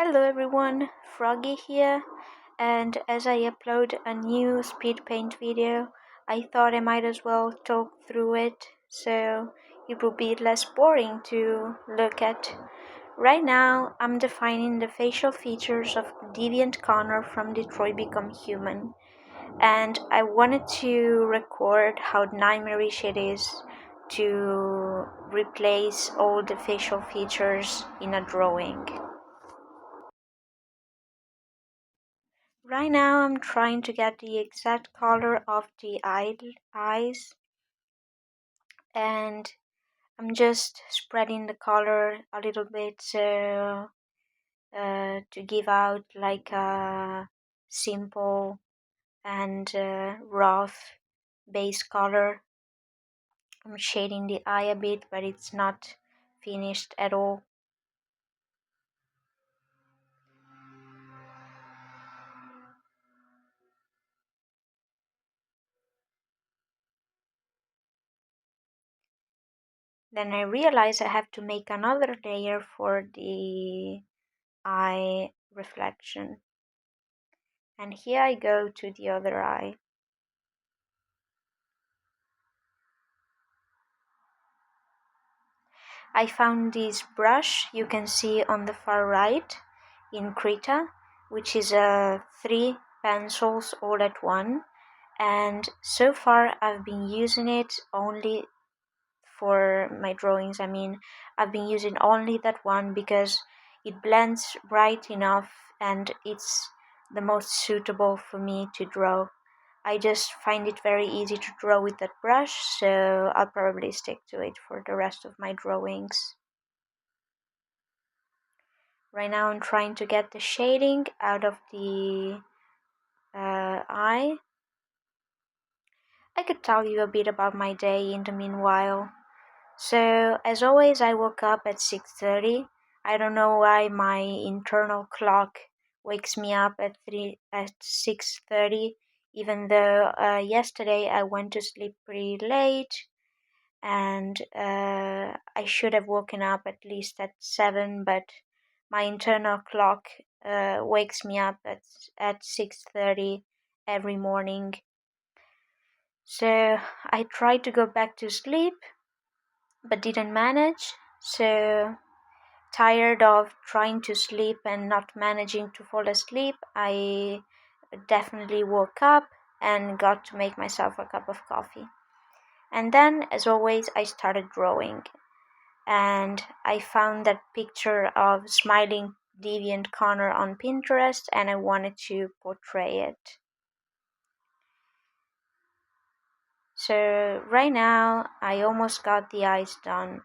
Hello everyone, Froggy here, and as I upload a new speed paint video, I thought I might as well talk through it so it will be less boring to look at. Right now, I'm defining the facial features of Deviant Connor from Detroit Become Human, and I wanted to record how nightmarish it is to replace all the facial features in a drawing. Right now I'm trying to get the exact color of the eyes, and I'm just spreading the color a little bit to give out like a simple and rough base color. I'm shading the eye a bit, but it's not finished at all. Then I realize I have to make another layer for the eye reflection. And here I go to the other eye. I found this brush you can see on the far right in Krita, which is 3 pencils all at one, and so far I've been using it only for my drawings. I've been using only that one because it blends right enough and it's the most suitable for me to draw. I just find it very easy to draw with that brush, so I'll probably stick to it for the rest of my drawings. Right now I'm trying to get the shading out of the eye. I could tell you a bit about my day in the meanwhile. So, as always, I woke up at 6:30. I don't know why my internal clock wakes me up at 6:30, even though yesterday I went to sleep pretty late, and I should have woken up at least at 7, but my internal clock wakes me up at 6:30 every morning. So I tried to go back to sleep, but didn't manage. So tired of trying to sleep and not managing to fall asleep, I definitely woke up and got to make myself a cup of coffee. And then, as always, I started drawing. And I found that picture of smiling deviant Connor on Pinterest, and I wanted to portray it. So right now I almost got the eyes done.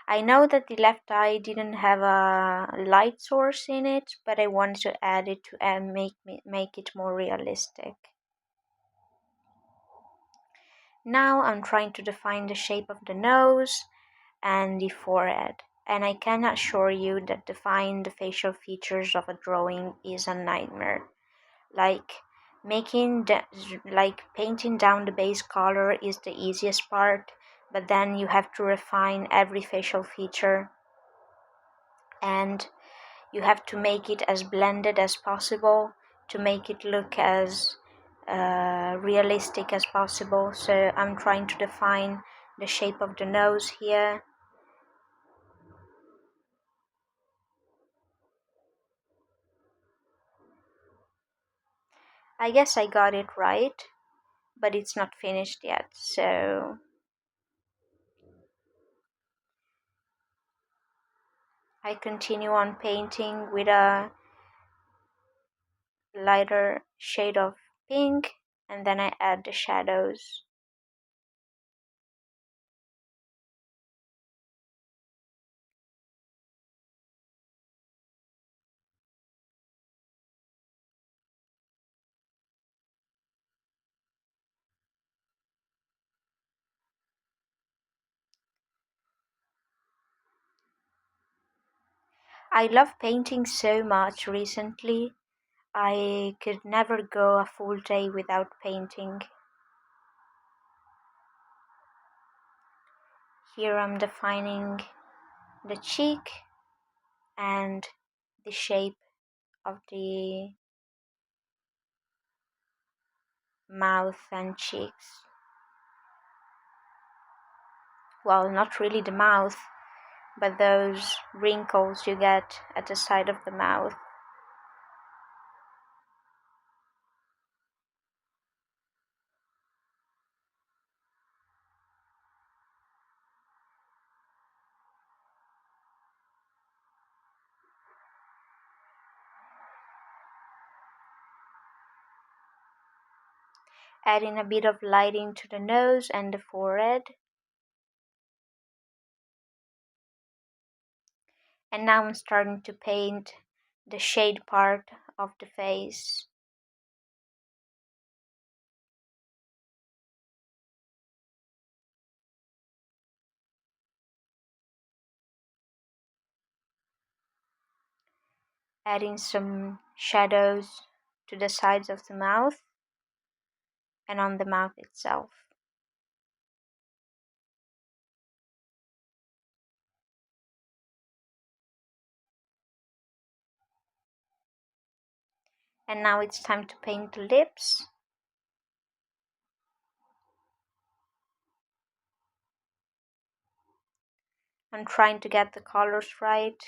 I know that the left eye didn't have a light source in it, but I wanted to add it to make it more realistic. Now I'm trying to define the shape of the nose and the forehead, and I can assure you that defining the facial features of a drawing is a nightmare. Like painting down the base color is the easiest part, but then you have to refine every facial feature, and you have to make it as blended as possible to make it look as realistic as possible. So I'm trying to define the shape of the nose here. I guess I got it right, but it's not finished yet, so I continue on painting with a lighter shade of pink, and then I add the shadows. I love painting so much recently. I could never go a full day without painting. Here I'm defining the cheek and the shape of the mouth and cheeks. Well, not really the mouth, but those wrinkles you get at the side of the mouth. Adding a bit of lighting to the nose and the forehead. And now I'm starting to paint the shade part of the face. Adding some shadows to the sides of the mouth and on the mouth itself. And now it's time to paint the lips. I'm trying to get the colors right.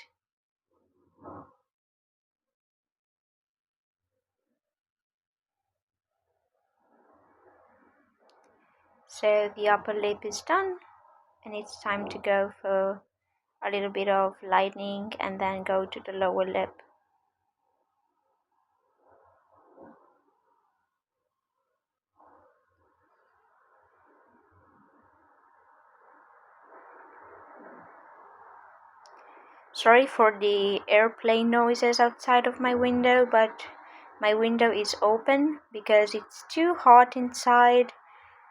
So the upper lip is done, and it's time to go for a little bit of lightening and then go to the lower lip. Sorry for the airplane noises outside of my window, but my window is open because it's too hot inside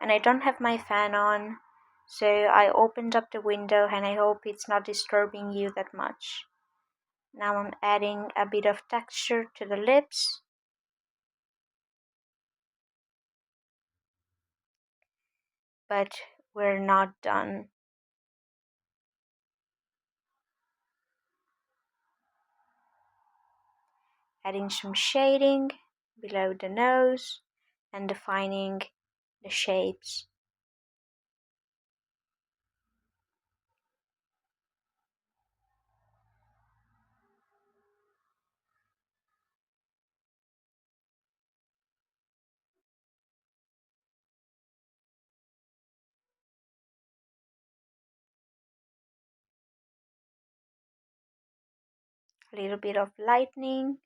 and I don't have my fan on. So I opened up the window and I hope it's not disturbing you that much. Now I'm adding a bit of texture to the lips. But we're not done. Adding some shading below the nose and defining the shapes. A little bit of lightening.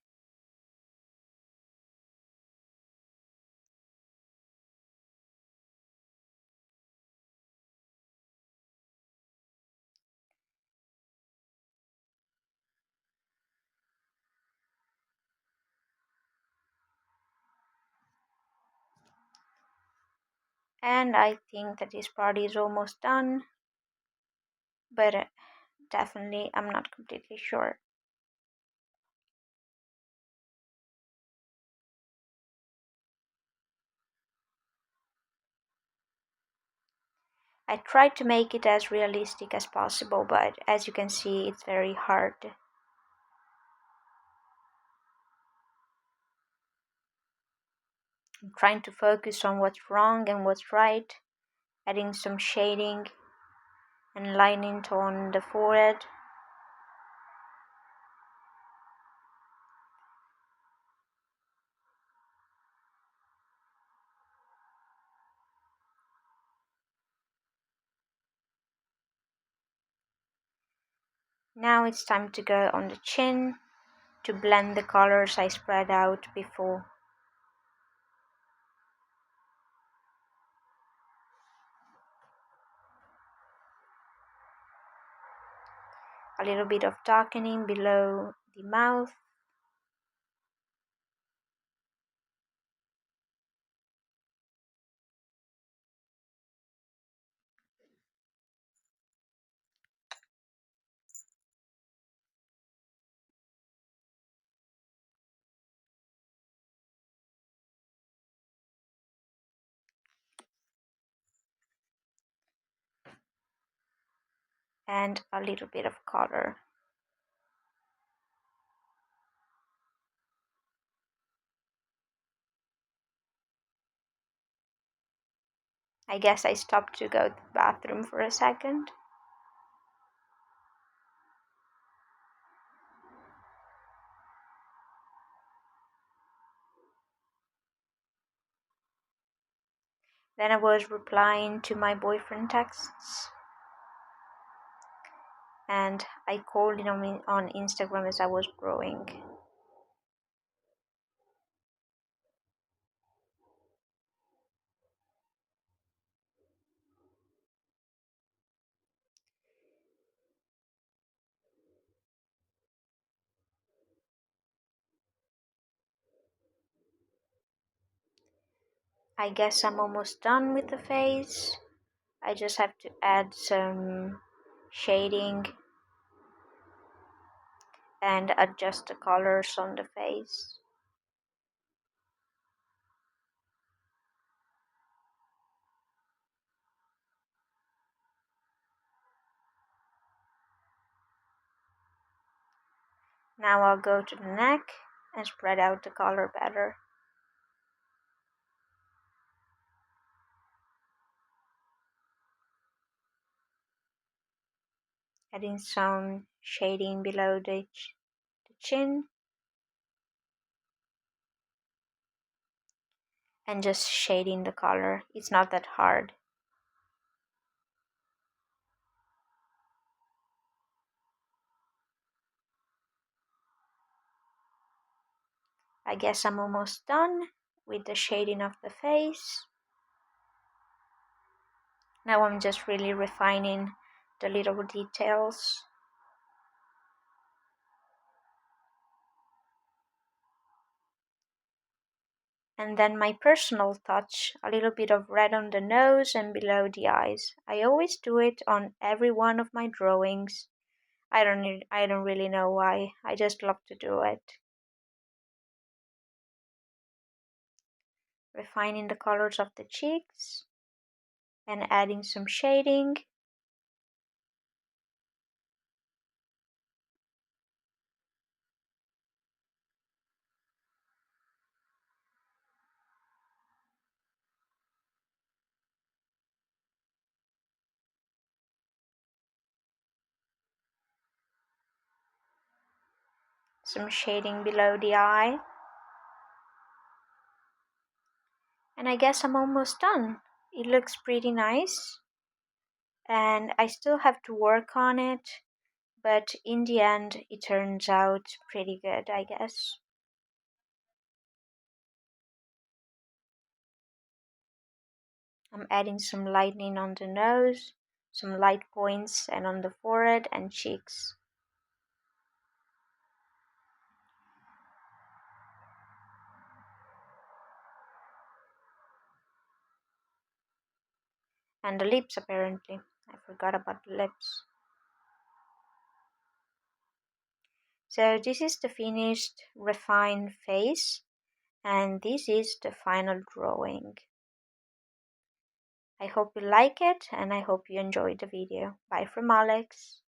And I think that this part is almost done, but definitely I'm not completely sure. I tried to make it as realistic as possible, but as you can see, it's very hard. I'm trying to focus on what's wrong and what's right, adding some shading and lining on the forehead. Now it's time to go on the chin to blend the colors I spread out before. A little bit of darkening below the mouth. and a little bit of color. I guess I stopped to go to the bathroom for a second. Then I was replying to my boyfriend texts, and I called him on Instagram as I was drawing. I guess I'm almost done with the face. I just have to add some shading and adjust the colors on the face. Now I'll go to the neck and spread out the color better. Adding some shading below the chin and just shading the color. It's not that hard. I guess I'm almost done with the shading of the face. Now I'm just really refining the little details. And then my personal touch, a little bit of red on the nose and below the eyes. I always do it on every one of my drawings. I don't really know why. I just love to do it. Refining the colors of the cheeks and adding some shading. Some shading below the eye. And I guess I'm almost done. It looks pretty nice. And I still have to work on it. But in the end, it turns out pretty good, I guess. I'm adding some lightening on the nose, some light points and on the forehead and cheeks. And the lips apparently. I forgot about the lips. So this is the finished refined face and this is the final drawing. I hope you like it and I hope you enjoyed the video. Bye from Alex.